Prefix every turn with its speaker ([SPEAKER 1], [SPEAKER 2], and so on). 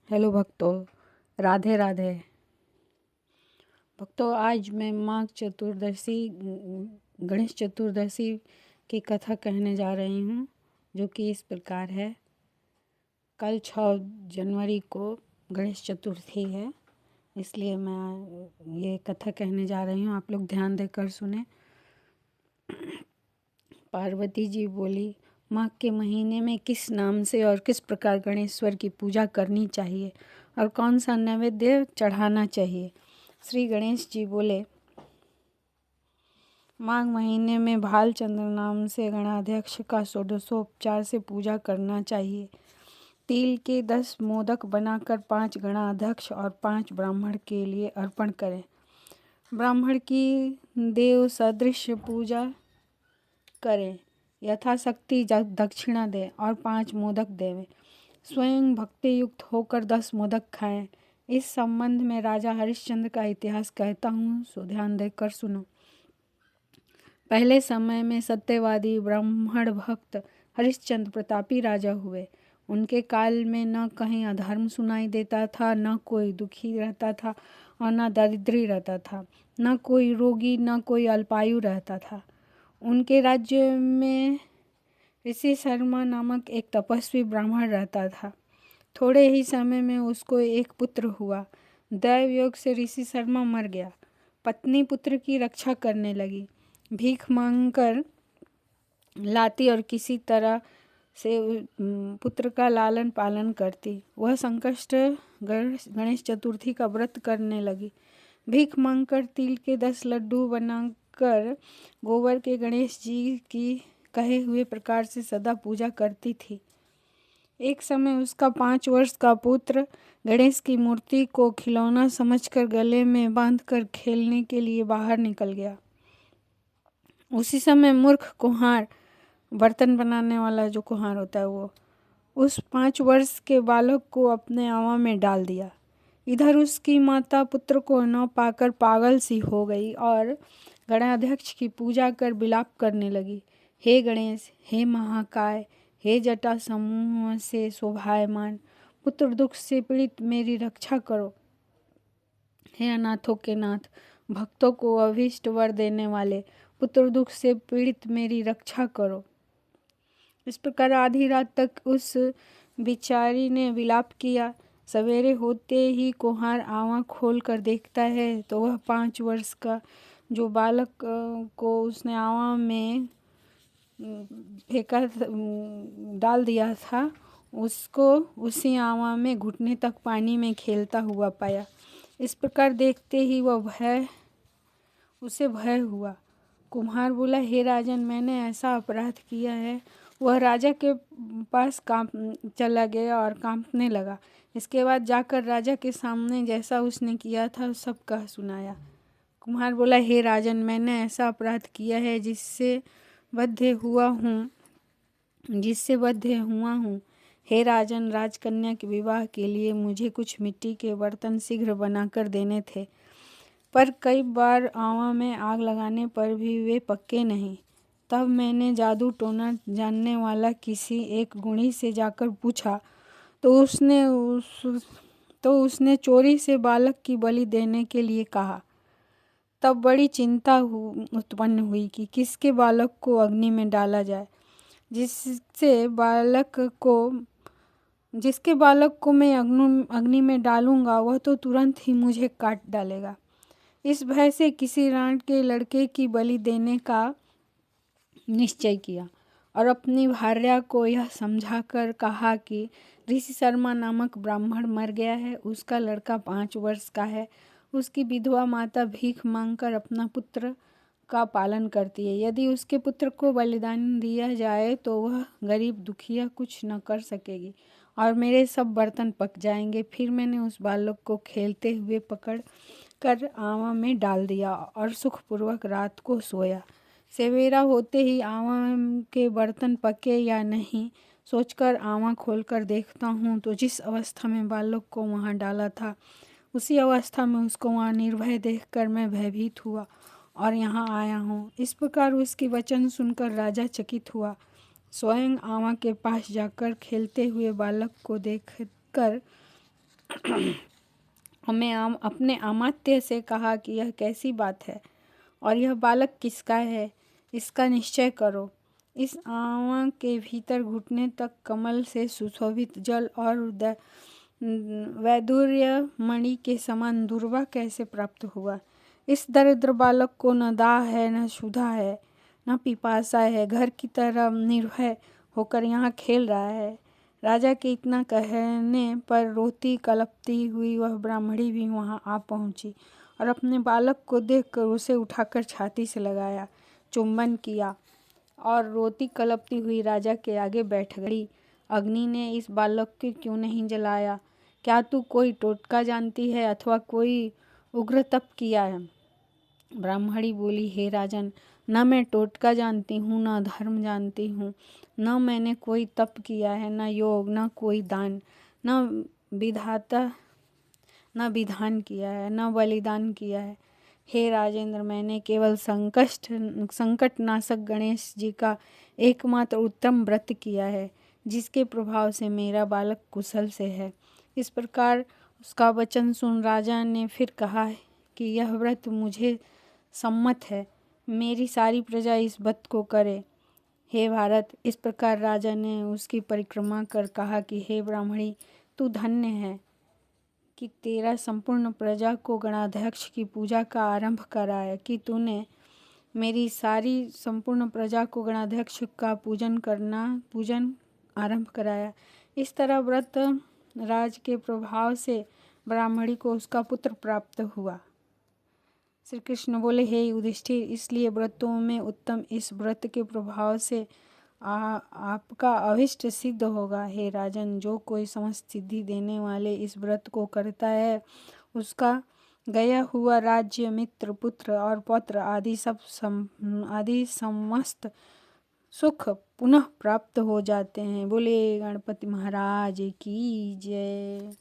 [SPEAKER 1] Hello भक्तों, राधे राधे। भक्तों, आज मैं माघ चतुर्दशी गणेश चतुर्दशी की कथा कहने जा रही हूँ, जो कि इस प्रकार है। कल 6 जनवरी को गणेश चतुर्थी है, इसलिए मैं ये कथा कहने जा रही हूँ। आप लोग ध्यान देकर सुने। पार्वती जी बोली, माघ के महीने में किस नाम से और किस प्रकार गणेश्वर की पूजा करनी चाहिए और कौन सा नैवेद्य चढ़ाना चाहिए। श्री गणेश जी बोले, माघ महीने में भालचंद्र नाम से गणाध्यक्ष का षोडशोपचार से पूजा करना चाहिए। तिल के 10 मोदक बनाकर 5 गणाध्यक्ष और 5 ब्राह्मण के लिए अर्पण करें। ब्राह्मण की देव सदृश पूजा करें, यथाशक्ति दक्षिणा दें और 5 मोदक देवें। स्वयं भक्ति युक्त होकर 10 मोदक खाएं। इस संबंध में राजा हरिश्चंद्र का इतिहास कहता हूँ, सो ध्यान देकर सुनो। पहले समय में सत्यवादी ब्राह्मण भक्त हरिश्चंद्र प्रतापी राजा हुए। उनके काल में न कहीं अधर्म सुनाई देता था, न कोई दुखी रहता था और न दरिद्री रहता था, न कोई रोगी, न कोई अल्पायु रहता था। उनके राज्य में ऋषि शर्मा नामक एक तपस्वी ब्राह्मण रहता था। थोड़े ही समय में उसको एक पुत्र हुआ। दैव योग से ऋषि शर्मा मर गया। पत्नी पुत्र की रक्षा करने लगी, भीख मांगकर लाती और किसी तरह से पुत्र का लालन पालन करती। वह संकष्ट गणेश चतुर्थी का व्रत करने लगी। भीख मांगकर तिल के 10 लड्डू बनाकर गोबर के गणेश जी की कहे हुए प्रकार से सदा पूजा करती थी। एक समय उसका 5 वर्ष का पुत्र गणेश की मूर्ति को खिलौना समझकर गले में बांधकर खेलने के लिए बाहर निकल गया। उसी समय मूर्ख कुम्हार, बर्तन बनाने वाला जो कुम्हार होता है, वो उस 5 वर्ष के बालक को अपने आवा में डाल दिया। इधर उसकी माता पुत्र को न पाकर पागल सी हो गई और गणाध्यक्ष की पूजा कर विलाप करने लगी। हे गणेश, हे महाकाय, हे जटा समूह से शोभायमान, पुत्र दुख से पीड़ित मेरी रक्षा करो। हे अनाथों के नाथ, भक्तों को अभीष्ट वर देने वाले, पुत्र दुख से पीड़ित मेरी रक्षा करो। इस प्रकार आधी रात तक उस बिचारी ने विलाप किया। सवेरे होते ही कुम्हार आँख खोल कर देखता है तो वह 5 वर्ष का जो बालक को उसने आँवा में फेंका डाल दिया था, उसको उसी आँवा में घुटने तक पानी में खेलता हुआ पाया। इस प्रकार देखते ही उसे भय हुआ। कुम्हार बोला, हे राजन, मैंने ऐसा अपराध किया है। वह राजा के पास चला गया और कांपने लगा। इसके बाद जाकर राजा के सामने जैसा उसने किया था सब कह सुनाया। कुम्हार बोला, हे राजन, मैंने ऐसा अपराध किया है जिससे बद्ध हुआ हूँ। हे राजन, राजकन्या के विवाह के लिए मुझे कुछ मिट्टी के बर्तन शीघ्र बनाकर देने थे, पर कई बार आँवा में आग लगाने पर भी वे पक्के नहीं। तब मैंने जादू टोना जानने वाला किसी एक गुणी से जाकर पूछा तो उसने चोरी से बालक की बलि देने के लिए कहा। तब बड़ी चिंता उत्पन्न हुई कि किसके बालक को अग्नि में डाला जाए। जिसके बालक को मैं अग्नि में डालूंगा वह तो तुरंत ही मुझे काट डालेगा। इस भय से किसी राण के लड़के की बलि देने का निश्चय किया और अपनी भार्या को यह समझाकर कहा कि ऋषि शर्मा नामक ब्राह्मण मर गया है। उसका लड़का 5 वर्ष का है। उसकी विधवा माता भीख मांगकर अपना पुत्र का पालन करती है। यदि उसके पुत्र को बलिदान दिया जाए तो वह गरीब दुखिया कुछ न कर सकेगी और मेरे सब बर्तन पक जाएंगे। फिर मैंने उस बालक को खेलते हुए पकड़ कर आँवा में डाल दिया और सुखपूर्वक रात को सोया। सवेरा होते ही आँवा के बर्तन पके या नहीं सोचकर आँवा खोलकर देखता हूँ तो जिस अवस्था में बालक को वहाँ डाला था उसी अवस्था में उसको वहाँ निर्भय देखकर मैं भयभीत हुआ और यहाँ आया हूँ। इस प्रकार उसकी वचन सुनकर राजा चकित हुआ। स्वयं आँवा के पास जाकर खेलते हुए बालक को देखकर हमें अपने अमात्य से कहा कि यह कैसी बात है और यह बालक किसका है, इसका निश्चय करो। इस आंवा के भीतर घुटने तक कमल से सुशोभित जल और वैदुर्य मणि के समान दुर्वा कैसे प्राप्त हुआ। इस दरिद्र बालक को न दाह है, न क्षुधा है, न पिपासा है, घर की तरह निर्भय होकर यहाँ खेल रहा है। राजा के इतना कहने पर रोती कलपती हुई वह ब्राह्मणी भी वहाँ आ पहुँची और अपने बालक को देखकर उसे उठाकर छाती से लगाया, चुंबन किया और रोती कलपती हुई राजा के आगे बैठ गई। अग्नि ने इस बालक को क्यों नहीं जलाया? क्या तू कोई टोटका जानती है अथवा कोई उग्र तप किया है? ब्राह्मणी बोली, हे राजन, न मैं टोटका जानती हूँ, न धर्म जानती हूँ, न मैंने कोई तप किया है, न योग, न कोई दान, न विधान किया है, न बलिदान किया है। हे राजेंद्र, मैंने केवल संकट नाशक गणेश जी का एकमात्र उत्तम व्रत किया है, जिसके प्रभाव से मेरा बालक कुशल से है। इस प्रकार उसका वचन सुन राजा ने फिर कहा कि यह व्रत मुझे सम्मत है, मेरी सारी प्रजा इस व्रत को करे। हे भारत, इस प्रकार राजा ने उसकी परिक्रमा कर कहा कि हे ब्राह्मणी, तू धन्य है कि तेरा संपूर्ण प्रजा को गणाध्यक्ष की पूजा का आरंभ कराया, कि तूने मेरी सारी संपूर्ण प्रजा को गणाध्यक्ष का पूजन आरंभ कराया। इस तरह व्रत राज के प्रभाव से ब्राह्मणी को उसका पुत्र प्राप्त हुआ। श्री कृष्ण बोले, हे युधिष्ठिर, इसलिए व्रतों में उत्तम इस व्रत के प्रभाव से आपका अभिष्ट सिद्ध होगा। हे राजन, जो कोई समस्त सिद्धि देने वाले इस व्रत को करता है, उसका गया हुआ राज्य, मित्र, पुत्र और पौत्र आदि समस्त सुख पुनः प्राप्त हो जाते हैं। बोले गणपति महाराज की जय।